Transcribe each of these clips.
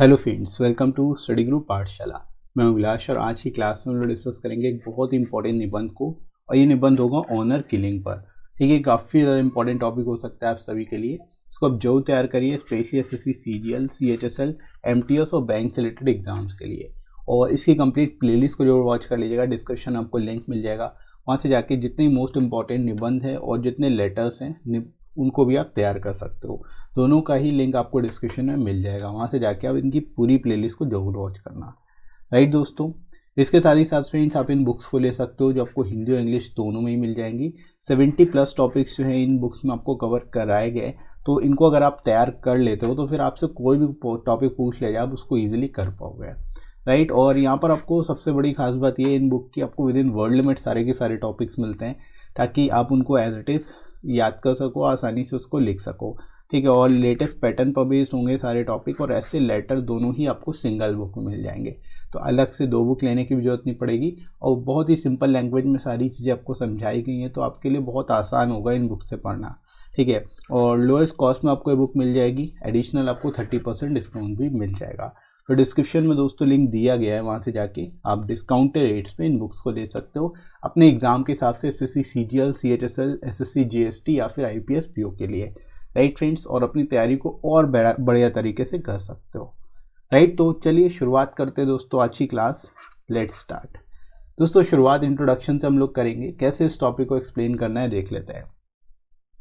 Hello friends, welcome to study group Pathshala. मैं अभिलाष और आज की क्लास में हम लोग डिस्कस करेंगे एक बहुत ही इंपॉर्टेंट निबंध को। और ये निबंध होगा ऑनर किलिंग पर। ठीक है, काफ़ी ज़्यादा इंपॉर्टेंट टॉपिक हो सकता है आप सभी के लिए। इसको आप जरूर तैयार करिए, specially SSC CGL, CHSL, MTS और बैंक से रिलेटेड एग्जाम्स के लिए। और इसकी कंप्लीट प्लेलिस्ट को जरूर वॉच कर लीजिएगा। डिस्क्रिप्शन आपको लिंक मिल जाएगा, वहाँ से जाके जितने मोस्ट इंपॉर्टेंट निबंध है और जितने लेटर्स हैं उनको भी आप तैयार कर सकते हो। दोनों का ही लिंक आपको डिस्क्रिप्शन में मिल जाएगा, वहाँ से जाके आप इनकी पूरी प्लेलिस्ट को जरूर वॉच करना। राइट दोस्तों, इसके साथ ही साथ फ्रेंड्स आप इन बुक्स को ले सकते हो जो आपको हिंदी और इंग्लिश दोनों में ही मिल जाएंगी। 70+ टॉपिक्स जो हैं इन बुक्स में आपको कवर कराए गए। तो इनको अगर आप तैयार कर लेते हो तो फिर आपसे कोई भी टॉपिक पूछ ले जाए आप उसको ईजिली कर पाओगे। राइट, और यहाँ पर आपको सबसे बड़ी खास बात ये इन बुक की, आपको विद इन वर्ड लिमिट सारे के सारे टॉपिक्स मिलते हैं, ताकि आप उनको एज इट इज़ याद कर सको, आसानी से उसको लिख सको। ठीक है, और लेटेस्ट पैटर्न पर बेस्ड होंगे सारे टॉपिक, और ऐसे लेटर दोनों ही आपको सिंगल बुक में मिल जाएंगे। तो अलग से 2 बुक लेने की भी जरूरत नहीं पड़ेगी, और बहुत ही सिंपल लैंग्वेज में सारी चीज़ें आपको समझाई गई हैं, तो आपके लिए बहुत आसान होगा इन बुक से पढ़ना। ठीक है, और लोएस्ट कॉस्ट में आपको ये बुक मिल जाएगी। एडिशनल आपको 30% डिस्काउंट भी मिल जाएगा। तो डिस्क्रिप्शन में दोस्तों लिंक दिया गया है, वहाँ से जाके आप डिस्काउंटेड रेट्स पे इन बुक्स को ले सकते हो अपने एग्जाम के हिसाब से, SSC CGL, CHSL, SSC GST या फिर आईपीएस पीओ के लिए। राइट फ्रेंड्स, और अपनी तैयारी को और बढ़िया तरीके से कर सकते हो। राइट, तो चलिए शुरुआत करते हैं दोस्तों आज की क्लास। Let's start. दोस्तों शुरुआत इंट्रोडक्शन से हम लोग करेंगे, कैसे इस टॉपिक को एक्सप्लेन करना है देख लेते हैं।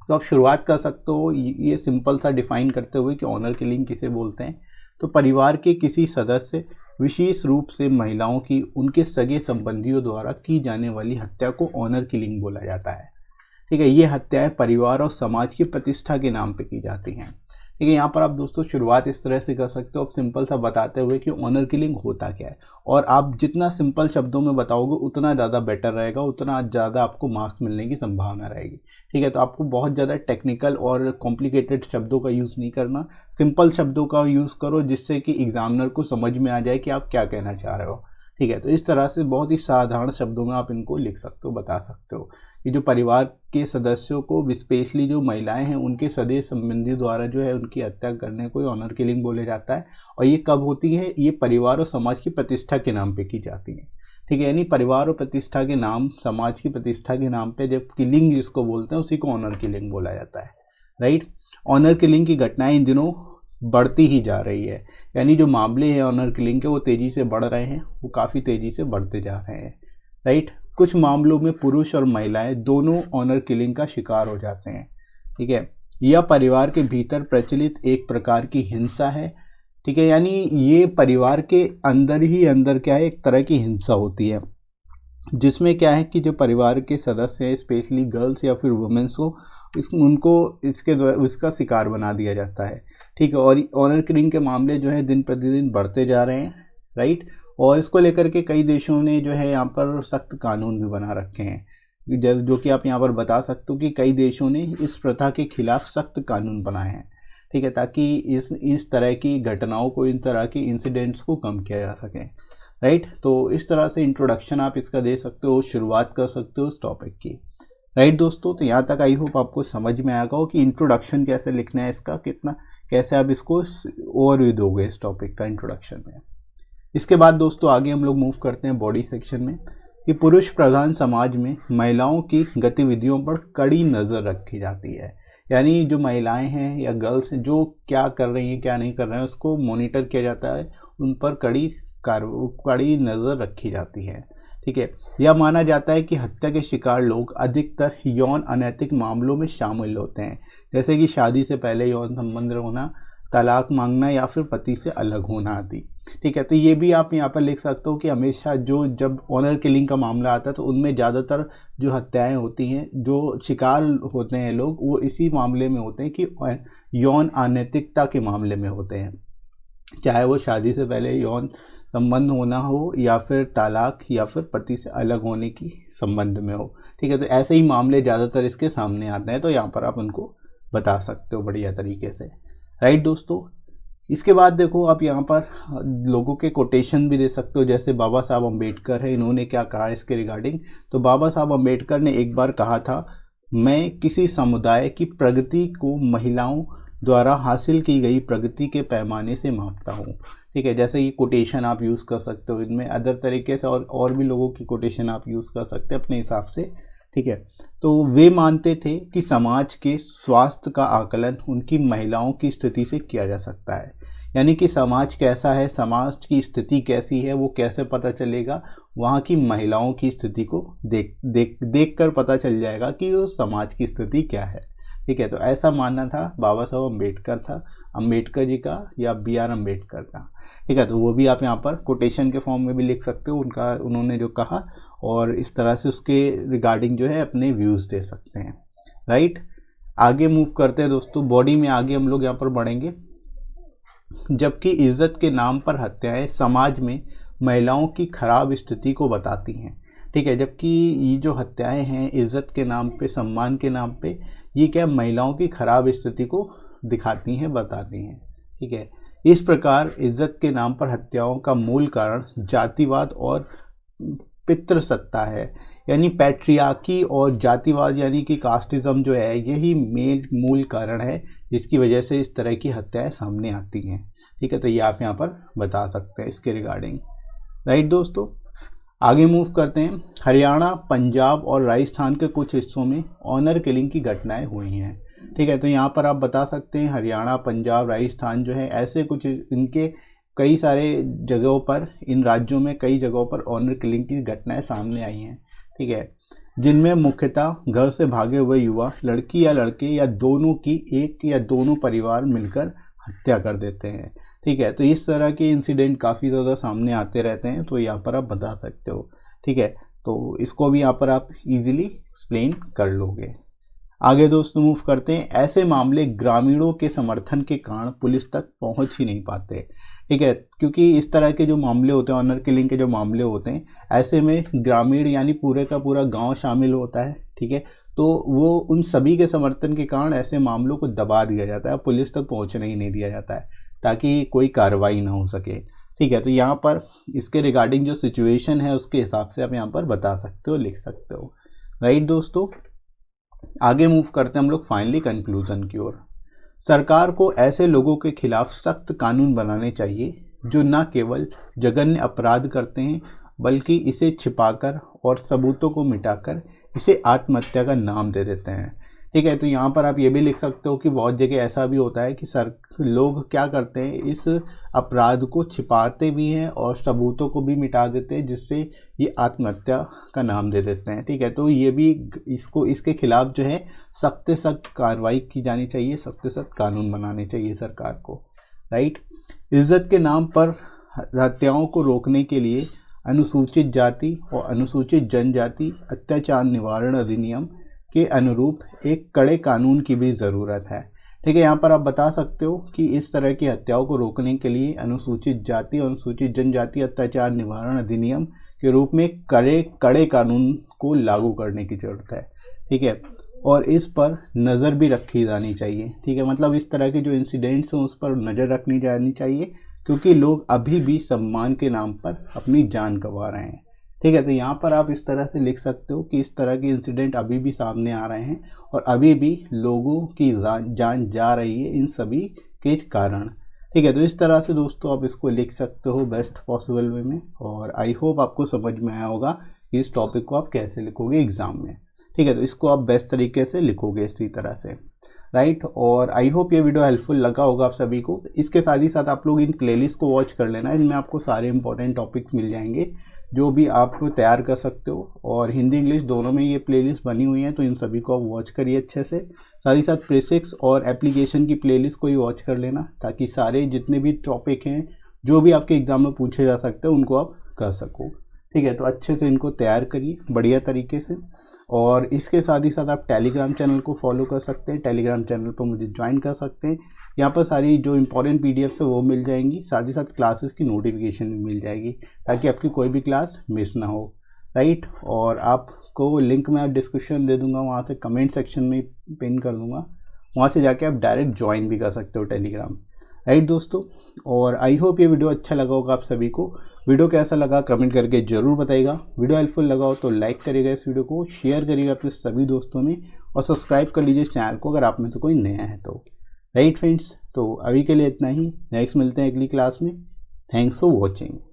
तो आप शुरुआत कर सकते हो ये सिंपल सा डिफाइन करते हुए कि ऑनर किलिंग किसे बोलते हैं। तो परिवार के किसी सदस्य, विशेष रूप से महिलाओं की उनके सगे संबंधियों द्वारा की जाने वाली हत्या को ऑनर किलिंग बोला जाता है। ठीक है, ये हत्याएं परिवार और समाज की प्रतिष्ठा के नाम पे की जाती हैं। ठीक है, यहाँ पर आप दोस्तों शुरुआत इस तरह से कर सकते हो, आप सिंपल सा बताते हुए कि ऑनर किलिंग होता क्या है। और आप जितना सिंपल शब्दों में बताओगे उतना ज़्यादा बेटर रहेगा, उतना ज़्यादा आपको मार्क्स मिलने की संभावना रहेगी। ठीक है, तो आपको बहुत ज़्यादा टेक्निकल और कॉम्प्लिकेटेड शब्दों का यूज़ नहीं करना, सिंपल शब्दों का यूज़ करो, जिससे कि एग्जामिनर को समझ में आ जाए कि आप क्या कहना चाह रहे हो। ठीक है, तो इस तरह से बहुत ही साधारण शब्दों में आप इनको लिख सकते हो, बता सकते हो कि जो परिवार के सदस्यों को, स्पेशली जो महिलाएं हैं, उनके सगे संबंधी द्वारा जो है उनकी हत्या करने को ऑनर किलिंग बोले जाता है। और ये कब होती है? ये परिवार और समाज की प्रतिष्ठा के नाम पे की जाती है। ठीक है, यानी परिवार और प्रतिष्ठा के नाम, समाज की प्रतिष्ठा के नाम पे जब किलिंग जिसको बोलते हैं उसी को ऑनर किलिंग बोला जाता है। राइट, ऑनर किलिंग की घटनाएं इन दिनों बढ़ती ही जा रही है, यानी जो मामले हैं ऑनर किलिंग के वो तेज़ी से बढ़ रहे हैं, वो काफ़ी तेज़ी से बढ़ते जा रहे हैं। राइट, कुछ मामलों में पुरुष और महिलाएं दोनों ऑनर किलिंग का शिकार हो जाते हैं। ठीक है, यह परिवार के भीतर प्रचलित एक प्रकार की हिंसा है। ठीक है, यानी ये परिवार के अंदर ही अंदर क्या है, एक तरह की हिंसा होती है, जिसमें क्या है कि जो परिवार के सदस्य हैं, स्पेशली गर्ल्स या फिर वुमेन्स को, उनको इसका शिकार बना दिया जाता है। ठीक है, और ऑनर किलिंग के मामले जो है दिन प्रतिदिन बढ़ते जा रहे हैं। राइट, और इसको लेकर के कई देशों ने जो है यहाँ पर सख्त कानून भी बना रखे हैं, जो कि आप यहाँ पर बता सकते हो कि कई देशों ने इस प्रथा के खिलाफ सख्त कानून बनाए हैं। ठीक है, ताकि इस तरह की घटनाओं को, इन तरह के इंसिडेंट्स को कम किया जा सके। राइट, तो इस तरह से इंट्रोडक्शन आप इसका दे सकते हो, शुरुआत कर सकते हो उस टॉपिक की। राइट दोस्तों, तो यहाँ तक आई होप आपको समझ में आएगा कि इंट्रोडक्शन कैसे लिखना है इसका, कितना कैसे आप इसको ओवरव्यू दोगे इस टॉपिक का इंट्रोडक्शन में। इसके बाद दोस्तों आगे हम लोग मूव करते हैं बॉडी सेक्शन में, कि पुरुष प्रधान समाज में महिलाओं की गतिविधियों पर कड़ी नज़र रखी जाती है। यानी जो महिलाएं हैं या गर्ल्स हैं, जो क्या कर रही हैं क्या नहीं कर रहे हैं, उसको मॉनिटर किया जाता है, उन पर कड़ी नज़र रखी जाती है। ठीक है, यह माना जाता है कि हत्या के शिकार लोग अधिकतर यौन अनैतिक मामलों में शामिल होते हैं, जैसे कि शादी से पहले यौन संबंध होना, तलाक मांगना या फिर पति से अलग होना आदि। ठीक है, तो ये भी आप यहाँ पर लिख सकते हो कि हमेशा जब ऑनर किलिंग का मामला आता है तो उनमें ज़्यादातर जो हत्याएं होती हैं, जो शिकार होते हैं लोग, वो इसी मामले में होते हैं कि यौन अनैतिकता के मामले में होते हैं, चाहे वो शादी से पहले यौन संबंध होना हो या फिर तलाक या फिर पति से अलग होने की संबंध में हो। ठीक है, तो ऐसे ही मामले ज़्यादातर इसके सामने आते हैं, तो यहाँ पर आप उनको बता सकते हो बढ़िया तरीके से। राइट दोस्तों, इसके बाद देखो आप यहाँ पर लोगों के कोटेशन भी दे सकते हो, जैसे बाबा साहब अम्बेडकर है, इन्होंने क्या कहा इसके रिगार्डिंग। तो बाबा साहब अम्बेडकर ने एक बार कहा था, मैं किसी समुदाय की प्रगति को महिलाओं, द्वारा हासिल की गई प्रगति के पैमाने से मापता हूँ। ठीक है, जैसे ये कोटेशन आप यूज़ कर सकते हो, इनमें अदर तरीके से और भी लोगों की कोटेशन आप यूज़ कर सकते हैं अपने हिसाब से। ठीक है, तो वे मानते थे कि समाज के स्वास्थ्य का आकलन उनकी महिलाओं की स्थिति से किया जा सकता है। यानी कि समाज कैसा है, समाज की स्थिति कैसी है, वो कैसे पता चलेगा, वहाँ की महिलाओं की स्थिति को देख कर पता चल जाएगा कि वो समाज की स्थिति क्या है। ठीक है, तो ऐसा मानना था बाबा साहब अम्बेडकर जी का या BR अम्बेडकर का। ठीक है, तो वो भी आप यहाँ पर कोटेशन के फॉर्म में भी लिख सकते हो उन्होंने जो कहा, और इस तरह से उसके रिगार्डिंग जो है अपने व्यूज़ दे सकते हैं। राइट, आगे मूव करते हैं दोस्तों, बॉडी में आगे हम लोग यहाँ पर बढ़ेंगे। जबकि इज्जत के नाम पर हत्याएं समाज में महिलाओं की खराब स्थिति को बताती हैं। ठीक है, जबकि ये जो हत्याएं हैं इज्जत के नाम पे, सम्मान के नाम पे, ये क्या महिलाओं की खराब स्थिति को दिखाती हैं, बताती हैं। ठीक है, इस प्रकार इज्जत के नाम पर हत्याओं का मूल कारण जातिवाद और पितृसत्ता है, यानी पैट्रियार्की और जातिवाद यानी कि कास्टिज्म जो है, यही मेन मूल कारण है जिसकी वजह से इस तरह की हत्याएं सामने आती हैं। ठीक है, तो ये आप यहाँ पर बता सकते हैं इसके रिगार्डिंग। राइट दोस्तों, आगे मूव करते हैं। हरियाणा, पंजाब और राजस्थान के कुछ हिस्सों में ऑनर किलिंग की घटनाएं हुई हैं। ठीक है, तो यहाँ पर आप बता सकते हैं हरियाणा, पंजाब, राजस्थान जो है, ऐसे कुछ इनके कई सारे जगहों पर, इन राज्यों में कई जगहों पर ऑनर किलिंग की घटनाएं सामने आई हैं। ठीक है, जिनमें मुख्यतः घर से भागे हुए युवा, लड़की या लड़के या दोनों की एक या दोनों परिवार मिलकर हत्या कर देते हैं। ठीक है, तो इस तरह के इंसिडेंट काफ़ी ज़्यादा सामने आते रहते हैं, तो यहाँ पर आप बता सकते हो। ठीक है, तो इसको भी यहाँ पर आप इजीली एक्सप्लेन कर लोगे। आगे दोस्तों मूव करते हैं। ऐसे मामले ग्रामीणों के समर्थन के कारण पुलिस तक पहुंच ही नहीं पाते। ठीक है, क्योंकि इस तरह के जो मामले होते हैं, ऑनर किलिंग के जो मामले होते हैं, ऐसे में ग्रामीण यानी पूरे का पूरा गांव शामिल होता है। ठीक है, तो वो उन सभी के समर्थन के कारण ऐसे मामलों को दबा दिया जाता है, पुलिस तक पहुंचने ही नहीं दिया जाता है ताकि कोई कार्रवाई ना हो सके। ठीक है, तो यहाँ पर इसके रिगार्डिंग जो सिचुएशन है उसके हिसाब से आप यहाँ पर बता सकते हो, लिख सकते हो। राइट दोस्तों, आगे मूव करते हैं हम लोग फाइनली कंक्लूजन की ओर। सरकार को ऐसे लोगों के खिलाफ सख्त कानून बनाने चाहिए जो न केवल जघन्य अपराध करते हैं बल्कि इसे छिपाकर और सबूतों को मिटाकर इसे आत्महत्या का नाम दे देते हैं। ठीक है, तो यहाँ पर आप ये भी लिख सकते हो कि बहुत जगह ऐसा भी होता है कि लोग क्या करते हैं, इस अपराध को छिपाते भी हैं और सबूतों को भी मिटा देते हैं, जिससे ये आत्महत्या का नाम दे देते हैं। ठीक है, तो ये भी इसके खिलाफ जो है सख्त से सख्त कार्रवाई की जानी चाहिए, सख्त से सख्त कानून बनाने चाहिए सरकार को। राइट, इज्जत के नाम पर हत्याओं को रोकने के लिए अनुसूचित जाति और अनुसूचित जनजाति अत्याचार निवारण अधिनियम के अनुरूप एक कड़े कानून की भी ज़रूरत है। ठीक है, यहाँ पर आप बता सकते हो कि इस तरह की हत्याओं को रोकने के लिए अनुसूचित जाति और अनुसूचित जनजाति अत्याचार निवारण अधिनियम के रूप में कड़े कानून को लागू करने की ज़रूरत है। ठीक है, और इस पर नज़र भी रखी जानी चाहिए। ठीक है, मतलब इस तरह के जो इंसिडेंट्स हैं उस पर नज़र रखनी जानी चाहिए, क्योंकि लोग अभी भी सम्मान के नाम पर अपनी जान गंवा रहे हैं। ठीक है, तो यहाँ पर आप इस तरह से लिख सकते हो कि इस तरह के इंसिडेंट अभी भी सामने आ रहे हैं और अभी भी लोगों की जान जा रही है इन सभी के कारण। ठीक है, तो इस तरह से दोस्तों आप इसको लिख सकते हो बेस्ट पॉसिबल वे में, और आई होप आपको समझ में आया होगा कि इस टॉपिक को आप कैसे लिखोगे एग्ज़ाम में। ठीक है, तो इसको आप बेस्ट तरीके से लिखोगे इसी तरह से। राइट, और आई होप ये वीडियो हेल्पफुल लगा होगा आप सभी को। इसके साथ ही साथ आप लोग इन प्लेलिस्ट को वॉच कर लेना, इनमें आपको सारे इंपॉर्टेंट टॉपिक्स मिल जाएंगे जो भी आप तैयार कर सकते हो, और हिंदी इंग्लिश दोनों में ये प्लेलिस्ट बनी हुई है, तो इन सभी को आप वॉच करिए अच्छे से। साथ ही साथ प्रीसिक्स और एप्लीकेशन की प्लेलिस्ट को ही वॉच कर लेना, ताकि सारे जितने भी टॉपिक हैं जो भी आपके एग्ज़ाम में पूछे जा सकते हैं उनको आप कर सको। ठीक है, तो अच्छे से इनको तैयार करिए बढ़िया तरीके से। और इसके साथ ही साथ आप टेलीग्राम चैनल को फॉलो कर सकते हैं, टेलीग्राम चैनल पर मुझे ज्वाइन कर सकते हैं। यहाँ पर सारी जो इंपॉर्टेंट पीडीएफ्स है वो मिल जाएंगी, साथ ही साथ क्लासेस की नोटिफिकेशन भी मिल जाएगी, ताकि आपकी कोई भी क्लास मिस ना हो। राइट, और आपको लिंक मैं डिस्क्रिप्शन दे दूँगा, वहाँ से कमेंट सेक्शन में पिन कर दूँगा, वहाँ से जाके आप डायरेक्ट ज्वाइन भी कर सकते हो टेलीग्राम। राइट दोस्तों, और आई होप ये वीडियो अच्छा लगा होगा आप सभी को। वीडियो कैसा लगा कमेंट करके ज़रूर बताइएगा। वीडियो हेल्पफुल लगा हो तो लाइक करिएगा, इस वीडियो को शेयर करिएगा अपने सभी दोस्तों में, और सब्सक्राइब कर लीजिए इस चैनल को अगर आप में से कोई नया है तो। राइट फ्रेंड्स, तो अभी के लिए इतना ही। नेक्स्ट मिलते हैं अगली क्लास में। Thanks for watching.